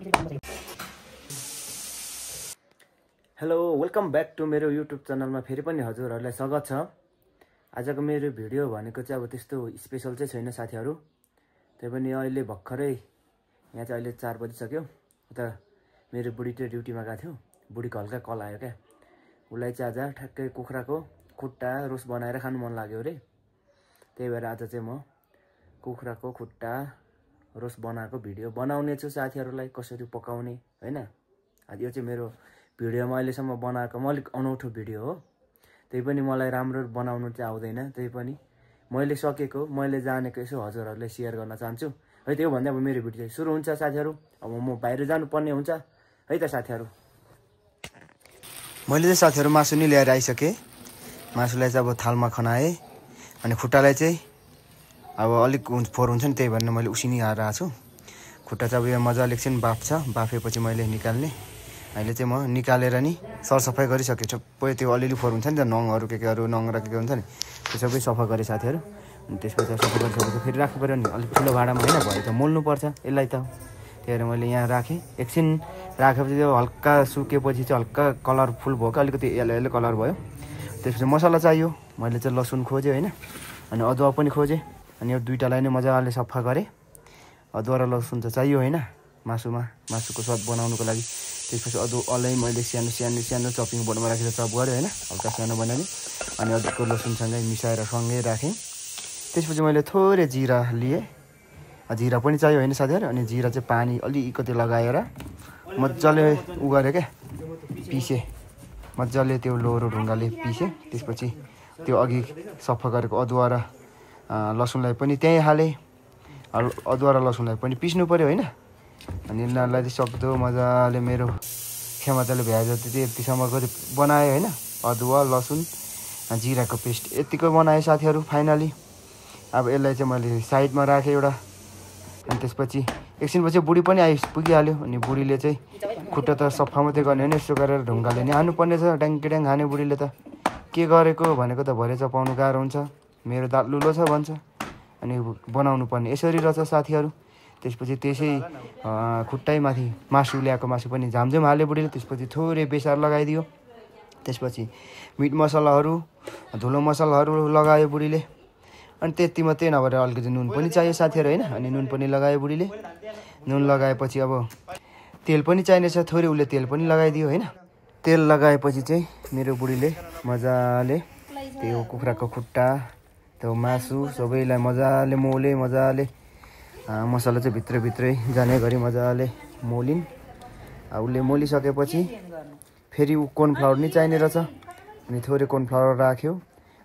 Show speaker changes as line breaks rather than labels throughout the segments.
Hello welcome back to मेरो YouTube च्यानलमा फेरि पनि हजुरहरूलाई स्वागत छ। आजको मेरो भिडियो भनेको चाहिँ अब त्यस्तो स्पेशल चाहिँ छैन साथीहरू। त्यही पनि अहिले भर्खरै यहाँ चाहिँ अहिले 4 बजिसक्यो। उता मेरो बुढी चाहिँ ड्युटीमा गएको थियो। बुढीको हल्का कल आयो क्या। उसलाई चाहिँ आज ठ्याक्कै कुखुराको खुट्टा रोस्ट बनाएर खानु मन लाग्यो अरे। त्यही भएर आज चाहिँ म कुखुराको खुट्टा रोस्ट बनाएको भिडियो बनाउने छु साथीहरूलाई, कसरी पकाउने हैन। आज यो चाहिँ मेरो भिडियोमा अहिलेसम्म बनाएको अलिक अनौठो भिडियो हो। त्यही पनि मलाई राम्रो बनाउनु चाहिँ आउँदैन। त्यही पनि मैले सकेको, मैले जानेको यसो हजुरहरूलाई सेयर गर्न चाहन्छु है। त्यो भन्दा अब मेरो भिडियो सुरु हुन्छ साथीहरू। अब म बाहिर जानुपर्ने हुन्छ है त साथीहरू। मैले चाहिँ साथीहरू मासु नि ल्याएर आइसकेँ। मासुलाई चाहिँ अब थालमा खनाएँ अनि खुट्टालाई चाहिँ अब अलिक फोहोर हुन्छ नि, त्यही भनेर मैले उसिनी आएको छु। खुट्टा चाहिँ अब यो मजाले एकछिन बाफ्छ, बाफेपछि मैले निकाल्ने। अहिले चाहिँ म निकालेर नि सरसफाइ गरिसकेँ। सबै त्यो अलिअलि फोहोर हुन्छ नि त, नङहरू के नङ र के हुन्छ नि, त्यो सबै सफा गरेँ साथीहरू। अनि त्यसपछि सफा गरिसकेपछि फेरि राख्नु पऱ्यो नि, अलिक ठुलो भाँडामा होइन, भयो त मोल्नुपर्छ यसलाई त। त्यही भएर मैले यहाँ राखेँ। एकछिन राखेपछि त्यो हल्का सुकेपछि चाहिँ हल्का कलरफुल भयो क्या, अलिकति येलो येलो कलर भयो। त्यसपछि मसला चाहियो। मैले चाहिँ लसुन खोजेँ होइन, अनि अदुवा पनि खोजेँ। अनि यो दुइटालाई नै मजाले सफा गरेँ। अदुवा र लसुन चाहिँ चाहियो होइन मासुको स्वाद बनाउनुको लागि। त्यसपछि अदुवालाई मैले सानो चपिङ बोर्डमा राखेर चप गरेँ होइन, हल्का सानो बनाएँ। अनि अदुवाको लसुनसँगै मिसाएर सँगै राखेँ। त्यसपछि मैले थोरै जिरा लिएँ। जिरा पनि चाहियो होइन साथीहरू। अनि जिरा चाहिँ पानी अलिकति लगाएर मजाले गरेँ क्या, पिसेँ मजाले, त्यो लोहोरो ढुङ्गाले पिसेँ। त्यसपछि त्यो अघि सफा गरेको अदुवा र लसुनलाई पनि त्यहीँ हालेँ। अदुवा र लसुनलाई पनि पिस्नु पऱ्यो होइन। अनि यिनीहरूलाई चाहिँ सक्दो मजाले मेरो क्षमताले भ्याए जति चाहिँ यतिसम्म बनाएँ होइन। अदुवा लसुन जिराको पेस्ट यतिको बनाएँ साथीहरू फाइनली। अब यसलाई चाहिँ मैले साइडमा राखेँ एउटा। अनि त्यसपछि एकछिनपछि बुढी पनि पुगिहाल्यो। अनि बुढीले चाहिँ खुट्टा त सफा मात्रै गर्ने होइन, यसो गरेर ढुङ्गाले नि हान्नुपर्ने छ। ड्याङ हाने बुढीले त के गरेको भनेको त भरे चपाउनु गाह्रो हुन्छ, मेरो दाँत लुलो छ भन्छ। अनि बनाउनु पर्ने यसरी रहेछ साथीहरू। त्यसपछि त्यसै खुट्टैमाथि मासु ल्याएको मासु पनि झामझुम हाल्यो बुढीले। त्यसपछि थोरै बेसार लगाइदियो। त्यसपछि मिट मसलाहरू धुलो मसलाहरू लगायो बुढीले। अनि त्यति मात्रै नभएर अलिकति नुन पनि चाहियो साथीहरू होइन। अनि नुन पनि लगायो बुढीले। नुन लगाएपछि अब तेल पनि चाहिनेछ, थोरै उसले तेल पनि लगाइदियो होइन। तेल लगाएपछि चाहिँ मेरो बुढीले मजाले त्यो कुखुराको खुट्टा त्यो मासु सबैलाई मजाले मोले। मजाले मसला चाहिँ भित्रभित्रै जाने गरी मजाले मोलिन्। उसले मोलिसकेपछि फेरि कर्नफ्लावर नि चाहिने रहेछ। अनि थोरै कर्नफ्लावर राख्यो।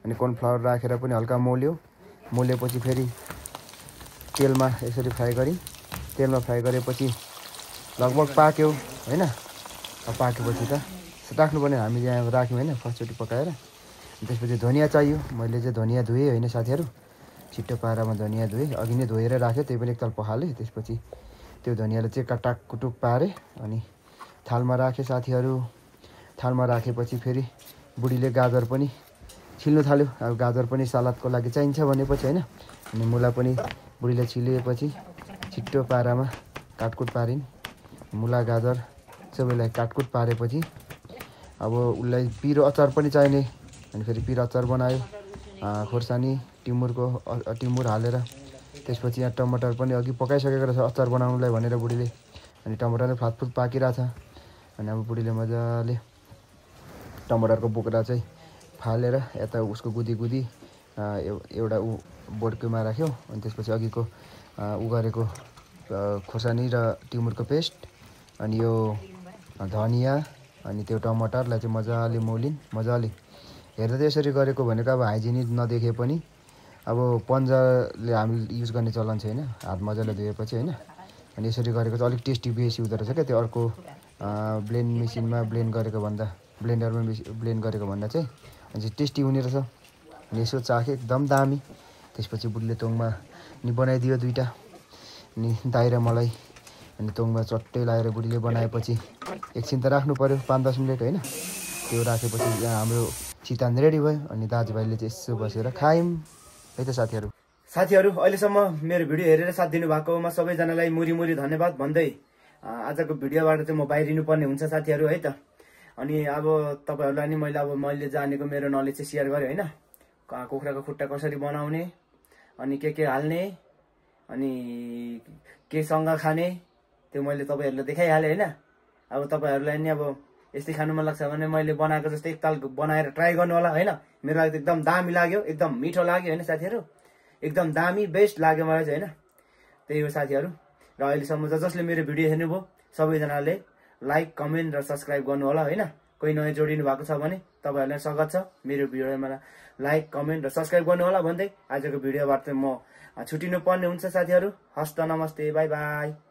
अनि कर्नफ्लावर राखेर पनि हल्का मोलेपछि फेरि तेलमा यसरी फ्राई गरी। तेलमा फ्राई गरेपछि लगभग पाक्यो होइन। पाकेपछि त राख्नुपर्ने, हामीले यहाँ राख्यौँ होइन फर्स्टचोटि पकाएर। त्यसपछि धनियाँ चाहियो। मैले चाहिँ धनियाँ धोएँ होइन साथीहरू, छिट्टो पारामा धनियाँ धोएँ। अघि नै धोएर राखेँ, त्यही पनि एकताल पखालेँ। त्यसपछि त्यो धनियाँलाई चाहिँ काटाकुटुक पारेँ अनि थालमा राखेँ साथीहरू। थालमा राखेपछि फेरि बुढीले गाजर पनि छिल्नु थाल्यो। अब गाजर पनि सलादको लागि चाहिन्छ भनेपछि होइन। अनि मुला पनि बुढीले छिलेपछि छिट्टो पारामा काटकुट पारिन्। मुला गाजर सबैलाई काटकुट पारेपछि अब उसलाई पिरो अचार पनि चाहिने। अनि फेरि पिरो अचार बनायो, खोर्सानी टिमुर हालेर। त्यसपछि यहाँ टमाटर पनि अघि पकाइसकेको रहेछ अचार बनाउनुलाई भनेर बुढीले। अनि टमाटर नै फातफुत पाकिरहेछ। अनि अब बुढीले मजाले टमाटरको बोक्रा चाहिँ फालेर यता उसको गुदी एउटा बोर्डकोमा राख्यो। अनि त्यसपछि अघिको गरेको खोर्सानी र टिमुरको पेस्ट अनि यो धनियाँ अनि त्यो टमाटरलाई चाहिँ मजाले मोलिन्। मजाले हेर्दा चाहिँ यसरी गरेको भनेको अब हाइजेनिक नदेखे पनि अब पन्जाले हामी युज गर्ने चलन छैन, हात मजाले धोएपछि होइन। अनि यसरी गरेको चाहिँ अलिक टेस्टी बेसी हुँदो रहेछ क्या। त्यो अर्को ब्लेन्डरमा ब्लेन्ड गरेको भन्दा चाहिँ अनि टेस्टी हुने रहेछ। अनि यसो चाखेँ, एकदम दामी। त्यसपछि बुढीले तोङमा नि बनाइदियो 2टा। अनि दाइ र मलाई अनि तोङमा चट्टै लगाएर बुढीले बनाएपछि एकछिन त राख्नु पऱ्यो 5-10 मिनट होइन। त्यो राखेपछि यहाँ हाम्रो चितान रेडी भयो। अनि दाजुभाइले चाहिँ यसो बसेर खायौँ है त साथीहरू। अहिलेसम्म मेरो भिडियो हेरेर साथ दिनुभएकोमा सबैजनालाई मुरी धन्यवाद भन्दै आजको भिडियोबाट चाहिँ म बाहिरिनु पर्ने हुन्छ साथीहरू है त। अनि अब तपाईहरुलाई नि मैले जानेको मेरो नलेज चाहिँ शेयर गरे हैन। कुखुराको खुट्टा कसरी बनाउने, अनि के हाल्ने, अनि केसँग खाने, त्यो मैले तपाईहरुलाई देखाइहाले हैन। अब तपाईहरुलाई नि अब यस्तै खानु मन लाग्छ भने मैले बनाएको जस्तै एकताल बनाएर ट्राई गर्नु होला हैन। मेरो लागि एकदम दामी लाग्यो, एकदम मिठो लाग्यो हैन साथीहरु, एकदम दामी बेस्ट लाग्यो मलाई चाहिँ हैन। त्यही हो साथीहरु। र अहिलेसम्म जसले मेरो भिडियो हेर्नुभयो सबैजनाले लाइक, कमेन्ट र सब्स्क्राइब गर्नु होला हैन। कोही नयाँ जोडिनु भएको छ भने तपाईहरुलाई स्वागत छ। मेरो भिडियोमा लाइक, कमेन्ट र सब्स्क्राइब गर्नु होला भन्दै आजको भिडियोबाट म छुटिनु पर्ने हुन्छ साथीहरु। हस्त नमस्ते, बाइ बाइ।